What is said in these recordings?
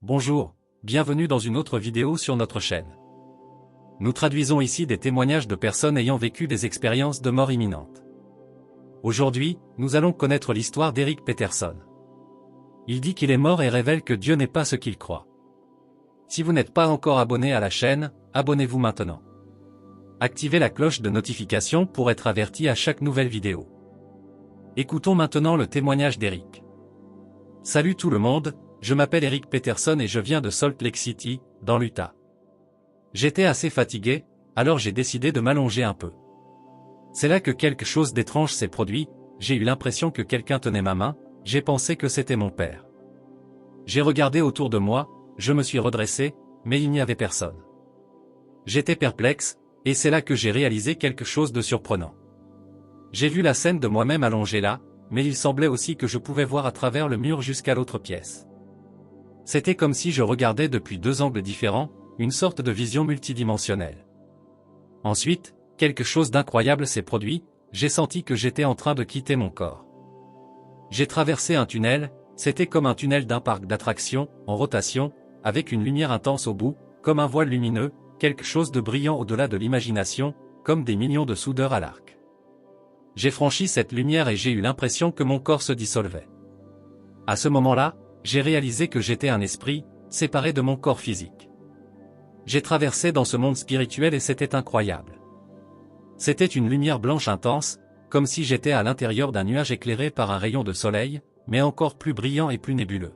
Bonjour, bienvenue dans une autre vidéo sur notre chaîne. Nous traduisons ici des témoignages de personnes ayant vécu des expériences de mort imminente. Aujourd'hui, nous allons connaître l'histoire d'Eric Peterson. Il dit qu'il est mort et révèle que Dieu n'est pas ce qu'il croit. Si vous n'êtes pas encore abonné à la chaîne, abonnez-vous maintenant. Activez la cloche de notification pour être averti à chaque nouvelle vidéo. Écoutons maintenant le témoignage d'Eric. Salut tout le monde, je m'appelle Eric Peterson et je viens de Salt Lake City, dans l'Utah. J'étais assez fatigué, alors j'ai décidé de m'allonger un peu. C'est là que quelque chose d'étrange s'est produit, j'ai eu l'impression que quelqu'un tenait ma main, j'ai pensé que c'était mon père. J'ai regardé autour de moi, je me suis redressé, mais il n'y avait personne. J'étais perplexe, et c'est là que j'ai réalisé quelque chose de surprenant. J'ai vu la scène de moi-même allongé là, mais il semblait aussi que je pouvais voir à travers le mur jusqu'à l'autre pièce. C'était comme si je regardais depuis deux angles différents, une sorte de vision multidimensionnelle. Ensuite, quelque chose d'incroyable s'est produit, j'ai senti que j'étais en train de quitter mon corps. J'ai traversé un tunnel, c'était comme un tunnel d'un parc d'attractions, en rotation, avec une lumière intense au bout, comme un voile lumineux, quelque chose de brillant au-delà de l'imagination, comme des millions de soudeurs à l'arc. J'ai franchi cette lumière et j'ai eu l'impression que mon corps se dissolvait. À ce moment-là, j'ai réalisé que j'étais un esprit, séparé de mon corps physique. J'ai traversé dans ce monde spirituel et c'était incroyable. C'était une lumière blanche intense, comme si j'étais à l'intérieur d'un nuage éclairé par un rayon de soleil, mais encore plus brillant et plus nébuleux.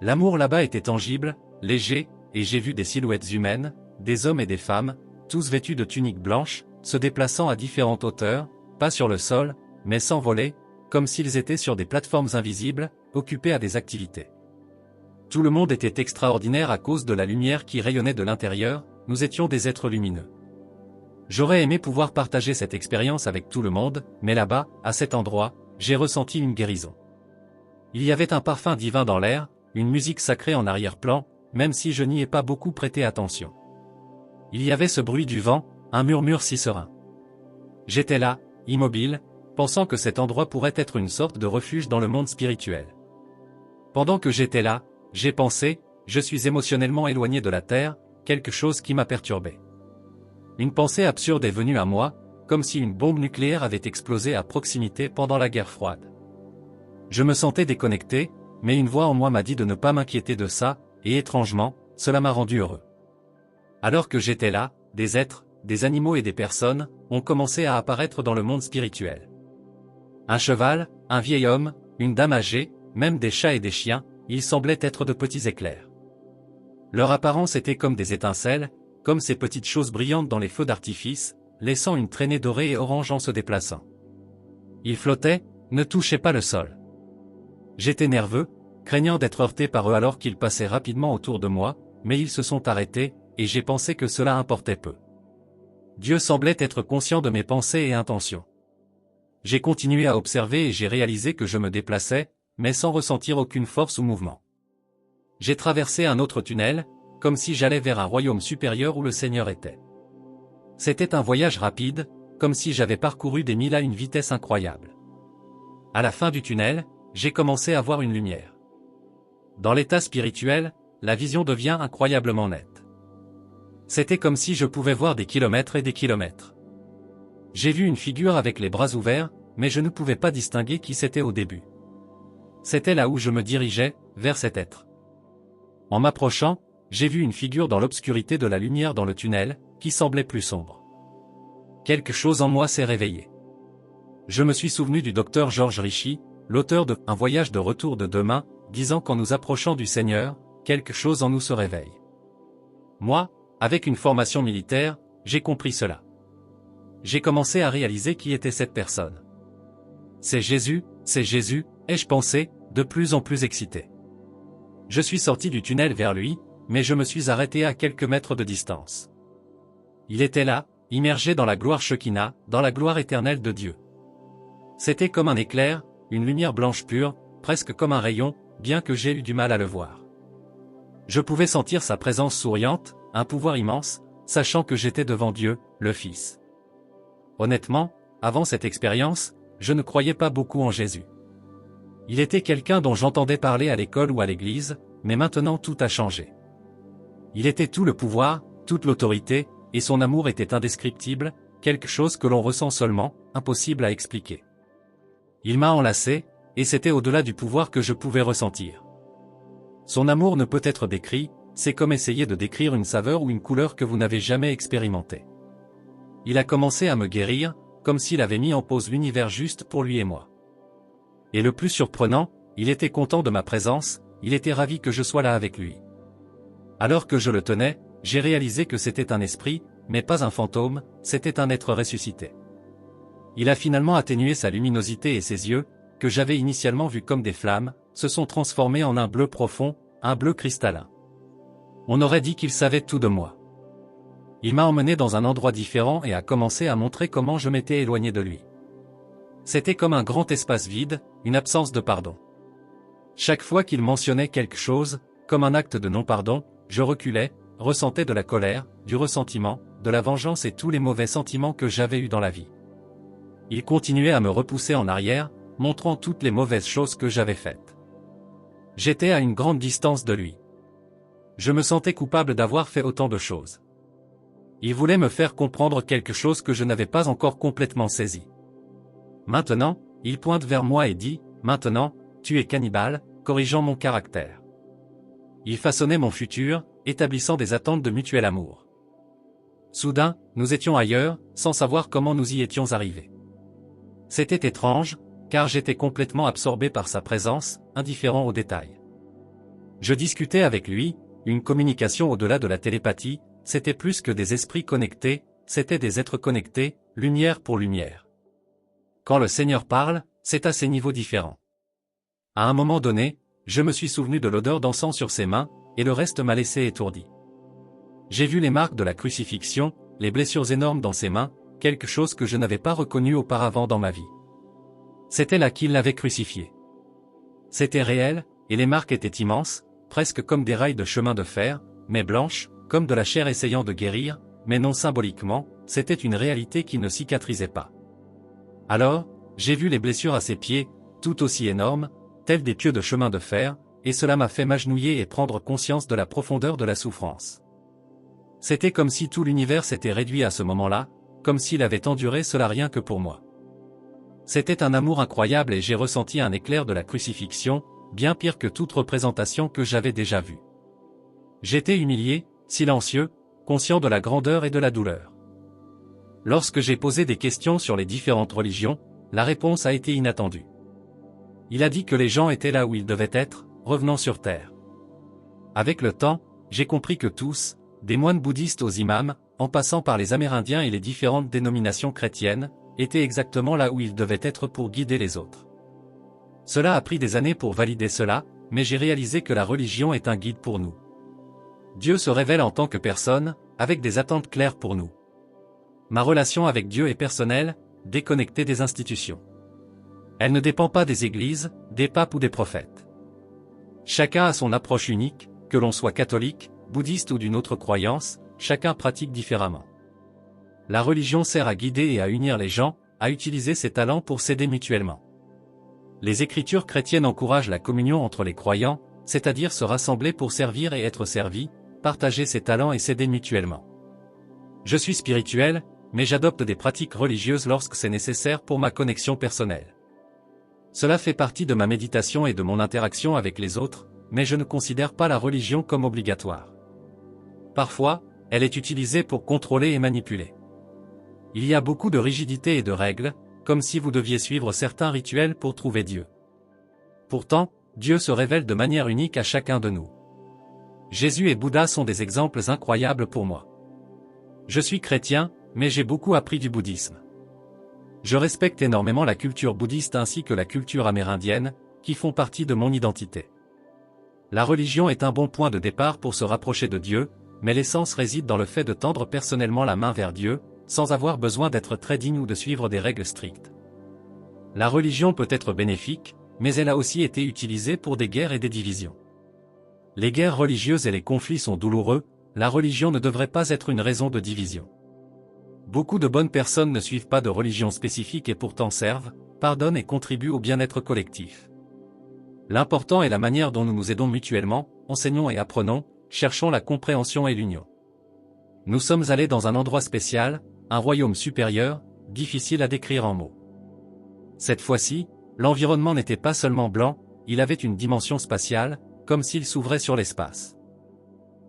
L'amour là-bas était tangible, léger, et j'ai vu des silhouettes humaines, des hommes et des femmes, tous vêtus de tuniques blanches, se déplaçant à différentes hauteurs, pas sur le sol, mais s'envoler, comme s'ils étaient sur des plateformes invisibles, occupés à des activités. Tout le monde était extraordinaire à cause de la lumière qui rayonnait de l'intérieur, nous étions des êtres lumineux. J'aurais aimé pouvoir partager cette expérience avec tout le monde, mais là-bas, à cet endroit, j'ai ressenti une guérison. Il y avait un parfum divin dans l'air, une musique sacrée en arrière-plan, même si je n'y ai pas beaucoup prêté attention. Il y avait ce bruit du vent, un murmure si serein. J'étais là, immobile, pensant que cet endroit pourrait être une sorte de refuge dans le monde spirituel. Pendant que j'étais là, j'ai pensé, je suis émotionnellement éloigné de la Terre, quelque chose qui m'a perturbé. Une pensée absurde est venue à moi, comme si une bombe nucléaire avait explosé à proximité pendant la guerre froide. Je me sentais déconnecté, mais une voix en moi m'a dit de ne pas m'inquiéter de ça, et étrangement, cela m'a rendu heureux. Alors que j'étais là, des êtres, des animaux et des personnes, ont commencé à apparaître dans le monde spirituel. Un cheval, un vieil homme, une dame âgée, même des chats et des chiens, ils semblaient être de petits éclairs. Leur apparence était comme des étincelles, comme ces petites choses brillantes dans les feux d'artifice, laissant une traînée dorée et orange en se déplaçant. Ils flottaient, ne touchaient pas le sol. J'étais nerveux, craignant d'être heurté par eux alors qu'ils passaient rapidement autour de moi, mais ils se sont arrêtés, et j'ai pensé que cela importait peu. Dieu semblait être conscient de mes pensées et intentions. J'ai continué à observer et j'ai réalisé que je me déplaçais, mais sans ressentir aucune force ou mouvement. J'ai traversé un autre tunnel, comme si j'allais vers un royaume supérieur où le Seigneur était. C'était un voyage rapide, comme si j'avais parcouru des milles à une vitesse incroyable. À la fin du tunnel, j'ai commencé à voir une lumière. Dans l'état spirituel, la vision devient incroyablement nette. C'était comme si je pouvais voir des kilomètres et des kilomètres. J'ai vu une figure avec les bras ouverts, mais je ne pouvais pas distinguer qui c'était au début. C'était là où je me dirigeais, vers cet être. En m'approchant, j'ai vu une figure dans l'obscurité de la lumière dans le tunnel, qui semblait plus sombre. Quelque chose en moi s'est réveillé. Je me suis souvenu du docteur George Richie, l'auteur de « Un voyage de retour de demain », disant qu'en nous approchant du Seigneur, quelque chose en nous se réveille. Moi, avec une formation militaire, j'ai compris cela. J'ai commencé à réaliser qui était cette personne. C'est Jésus, ai-je pensé, de plus en plus excité. Je suis sorti du tunnel vers lui, mais je me suis arrêté à quelques mètres de distance. Il était là, immergé dans la gloire Shekinah, dans la gloire éternelle de Dieu. C'était comme un éclair, une lumière blanche pure, presque comme un rayon, bien que j'ai eu du mal à le voir. Je pouvais sentir sa présence souriante, un pouvoir immense, sachant que j'étais devant Dieu, le Fils. Honnêtement, avant cette expérience, je ne croyais pas beaucoup en Jésus. Il était quelqu'un dont j'entendais parler à l'école ou à l'église, mais maintenant tout a changé. Il était tout le pouvoir, toute l'autorité, et son amour était indescriptible, quelque chose que l'on ressent seulement, impossible à expliquer. Il m'a enlacé, et c'était au-delà du pouvoir que je pouvais ressentir. Son amour ne peut être décrit, c'est comme essayer de décrire une saveur ou une couleur que vous n'avez jamais expérimentée. Il a commencé à me guérir, comme s'il avait mis en pause l'univers juste pour lui et moi. Et le plus surprenant, il était content de ma présence, il était ravi que je sois là avec lui. Alors que je le tenais, j'ai réalisé que c'était un esprit, mais pas un fantôme, c'était un être ressuscité. Il a finalement atténué sa luminosité et ses yeux, que j'avais initialement vus comme des flammes, se sont transformés en un bleu profond, un bleu cristallin. On aurait dit qu'il savait tout de moi. Il m'a emmené dans un endroit différent et a commencé à montrer comment je m'étais éloigné de lui. C'était comme un grand espace vide, une absence de pardon. Chaque fois qu'il mentionnait quelque chose, comme un acte de non-pardon, je reculais, ressentais de la colère, du ressentiment, de la vengeance et tous les mauvais sentiments que j'avais eus dans la vie. Il continuait à me repousser en arrière, montrant toutes les mauvaises choses que j'avais faites. J'étais à une grande distance de lui. Je me sentais coupable d'avoir fait autant de choses. Il voulait me faire comprendre quelque chose que je n'avais pas encore complètement saisi. Maintenant, il pointe vers moi et dit, « Maintenant, tu es cannibale », corrigeant mon caractère. Il façonnait mon futur, établissant des attentes de mutuel amour. Soudain, nous étions ailleurs, sans savoir comment nous y étions arrivés. C'était étrange, car j'étais complètement absorbé par sa présence, indifférent aux détails. Je discutais avec lui, une communication au-delà de la télépathie, c'était plus que des esprits connectés, c'était des êtres connectés, lumière pour lumière. Quand le Seigneur parle, c'est à ces niveaux différents. À un moment donné, je me suis souvenu de l'odeur d'encens sur ses mains, et le reste m'a laissé étourdi. J'ai vu les marques de la crucifixion, les blessures énormes dans ses mains, quelque chose que je n'avais pas reconnu auparavant dans ma vie. C'était là qu'il l'avait crucifié. C'était réel, et les marques étaient immenses, presque comme des rails de chemin de fer, mais blanches, comme de la chair essayant de guérir, mais non symboliquement, c'était une réalité qui ne cicatrisait pas. Alors, j'ai vu les blessures à ses pieds, tout aussi énormes, telles des pieux de chemin de fer, et cela m'a fait m'agenouiller et prendre conscience de la profondeur de la souffrance. C'était comme si tout l'univers s'était réduit à ce moment-là, comme s'il avait enduré cela rien que pour moi. C'était un amour incroyable et j'ai ressenti un éclair de la crucifixion, bien pire que toute représentation que j'avais déjà vue. J'étais humilié, silencieux, conscient de la grandeur et de la douleur. Lorsque j'ai posé des questions sur les différentes religions, la réponse a été inattendue. Il a dit que les gens étaient là où ils devaient être, revenant sur Terre. Avec le temps, j'ai compris que tous, des moines bouddhistes aux imams, en passant par les Amérindiens et les différentes dénominations chrétiennes, étaient exactement là où ils devaient être pour guider les autres. Cela a pris des années pour valider cela, mais j'ai réalisé que la religion est un guide pour nous. Dieu se révèle en tant que personne, avec des attentes claires pour nous. Ma relation avec Dieu est personnelle, déconnectée des institutions. Elle ne dépend pas des églises, des papes ou des prophètes. Chacun a son approche unique, que l'on soit catholique, bouddhiste ou d'une autre croyance, chacun pratique différemment. La religion sert à guider et à unir les gens, à utiliser ses talents pour s'aider mutuellement. Les écritures chrétiennes encouragent la communion entre les croyants, c'est-à-dire se rassembler pour servir et être servi, partager ses talents et s'aider mutuellement. Je suis spirituel, mais j'adopte des pratiques religieuses lorsque c'est nécessaire pour ma connexion personnelle. Cela fait partie de ma méditation et de mon interaction avec les autres, mais je ne considère pas la religion comme obligatoire. Parfois, elle est utilisée pour contrôler et manipuler. Il y a beaucoup de rigidité et de règles, comme si vous deviez suivre certains rituels pour trouver Dieu. Pourtant, Dieu se révèle de manière unique à chacun de nous. Jésus et Bouddha sont des exemples incroyables pour moi. Je suis chrétien, mais j'ai beaucoup appris du bouddhisme. Je respecte énormément la culture bouddhiste ainsi que la culture amérindienne, qui font partie de mon identité. La religion est un bon point de départ pour se rapprocher de Dieu, mais l'essence réside dans le fait de tendre personnellement la main vers Dieu, sans avoir besoin d'être très digne ou de suivre des règles strictes. La religion peut être bénéfique, mais elle a aussi été utilisée pour des guerres et des divisions. Les guerres religieuses et les conflits sont douloureux, la religion ne devrait pas être une raison de division. Beaucoup de bonnes personnes ne suivent pas de religion spécifique et pourtant servent, pardonnent et contribuent au bien-être collectif. L'important est la manière dont nous nous aidons mutuellement, enseignons et apprenons, cherchons la compréhension et l'union. Nous sommes allés dans un endroit spécial, un royaume supérieur, difficile à décrire en mots. Cette fois-ci, l'environnement n'était pas seulement blanc, il avait une dimension spatiale, comme s'il s'ouvrait sur l'espace.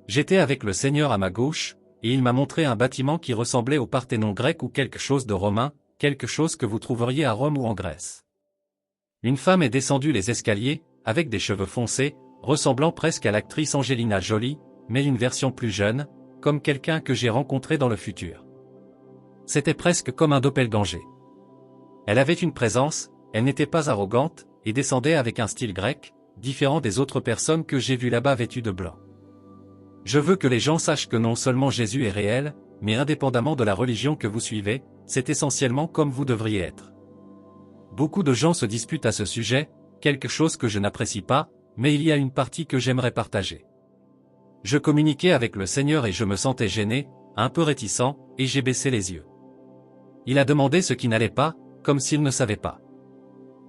J'étais avec le Seigneur à ma gauche, et il m'a montré un bâtiment qui ressemblait au Parthénon grec ou quelque chose de romain, quelque chose que vous trouveriez à Rome ou en Grèce. Une femme est descendue les escaliers, avec des cheveux foncés, ressemblant presque à l'actrice Angelina Jolie, mais une version plus jeune, comme quelqu'un que j'ai rencontré dans le futur. C'était presque comme un doppelganger. Elle avait une présence, elle n'était pas arrogante, et descendait avec un style grec, différent des autres personnes que j'ai vues là-bas vêtues de blanc. Je veux que les gens sachent que non seulement Jésus est réel, mais indépendamment de la religion que vous suivez, c'est essentiellement comme vous devriez être. Beaucoup de gens se disputent à ce sujet, quelque chose que je n'apprécie pas, mais il y a une partie que j'aimerais partager. Je communiquais avec le Seigneur et je me sentais gêné, un peu réticent, et j'ai baissé les yeux. Il a demandé ce qui n'allait pas, comme s'il ne savait pas.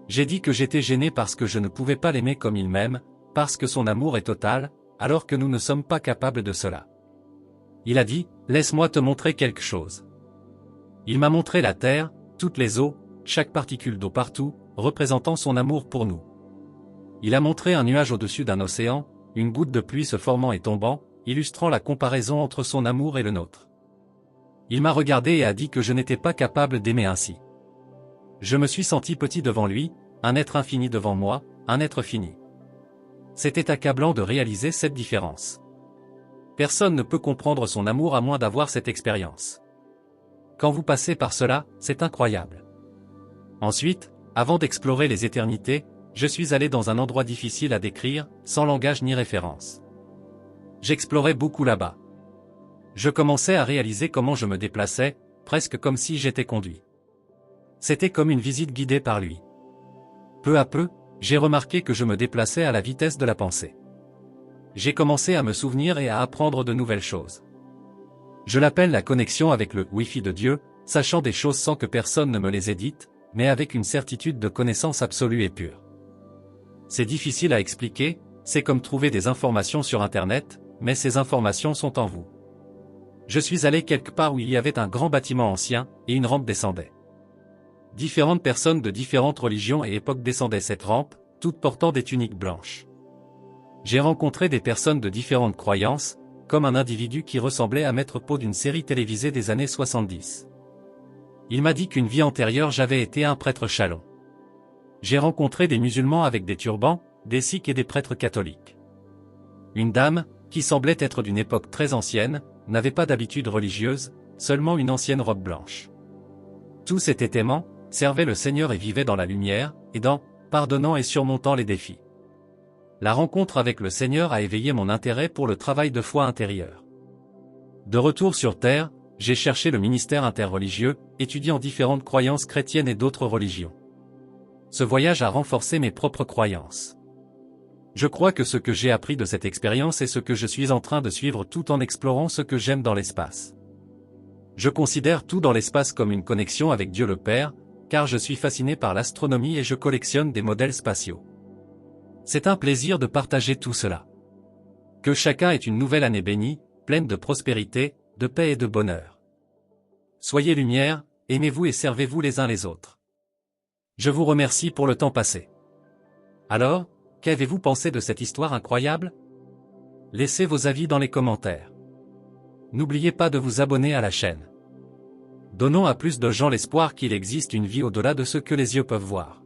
J'ai dit que j'étais gêné parce que je ne pouvais pas l'aimer comme il m'aime, parce que son amour est total, alors que nous ne sommes pas capables de cela. Il a dit, « Laisse-moi te montrer quelque chose. » Il m'a montré la terre, toutes les eaux, chaque particule d'eau partout, représentant son amour pour nous. Il a montré un nuage au-dessus d'un océan, une goutte de pluie se formant et tombant, illustrant la comparaison entre son amour et le nôtre. Il m'a regardé et a dit que je n'étais pas capable d'aimer ainsi. Je me suis senti petit devant lui, un être infini devant moi, un être fini. C'était accablant de réaliser cette différence. Personne ne peut comprendre son amour à moins d'avoir cette expérience. Quand vous passez par cela, c'est incroyable. Ensuite, avant d'explorer les éternités, je suis allé dans un endroit difficile à décrire, sans langage ni référence. J'explorais beaucoup là-bas. Je commençais à réaliser comment je me déplaçais, presque comme si j'étais conduit. C'était comme une visite guidée par lui. Peu à peu, j'ai remarqué que je me déplaçais à la vitesse de la pensée. J'ai commencé à me souvenir et à apprendre de nouvelles choses. Je l'appelle la connexion avec le Wi-Fi de Dieu, sachant des choses sans que personne ne me les ait dites, mais avec une certitude de connaissance absolue et pure. C'est difficile à expliquer, c'est comme trouver des informations sur Internet, mais ces informations sont en vous. Je suis allé quelque part où il y avait un grand bâtiment ancien, et une rampe descendait. Différentes personnes de différentes religions et époques descendaient cette rampe, toutes portant des tuniques blanches. J'ai rencontré des personnes de différentes croyances, comme un individu qui ressemblait à Maître Po d'une série télévisée des années 70. Il m'a dit qu'une vie antérieure j'avais été un prêtre chalon. J'ai rencontré des musulmans avec des turbans, des sikhs et des prêtres catholiques. Une dame, qui semblait être d'une époque très ancienne, n'avait pas d'habitude religieuse, seulement une ancienne robe blanche. Tous étaient aimants, servaient le Seigneur et vivaient dans la lumière, aidant, pardonnant et surmontant les défis. La rencontre avec le Seigneur a éveillé mon intérêt pour le travail de foi intérieur. De retour sur Terre, j'ai cherché le ministère interreligieux, étudiant différentes croyances chrétiennes et d'autres religions. Ce voyage a renforcé mes propres croyances. Je crois que ce que j'ai appris de cette expérience est ce que je suis en train de suivre tout en explorant ce que j'aime dans l'espace. Je considère tout dans l'espace comme une connexion avec Dieu le Père, car je suis fasciné par l'astronomie et je collectionne des modèles spatiaux. C'est un plaisir de partager tout cela. Que chacun ait une nouvelle année bénie, pleine de prospérité, de paix et de bonheur. Soyez lumière, aimez-vous et servez-vous les uns les autres. Je vous remercie pour le temps passé. Alors, qu'avez-vous pensé de cette histoire incroyable? Laissez vos avis dans les commentaires. N'oubliez pas de vous abonner à la chaîne. Donnons à plus de gens l'espoir qu'il existe une vie au-delà de ce que les yeux peuvent voir.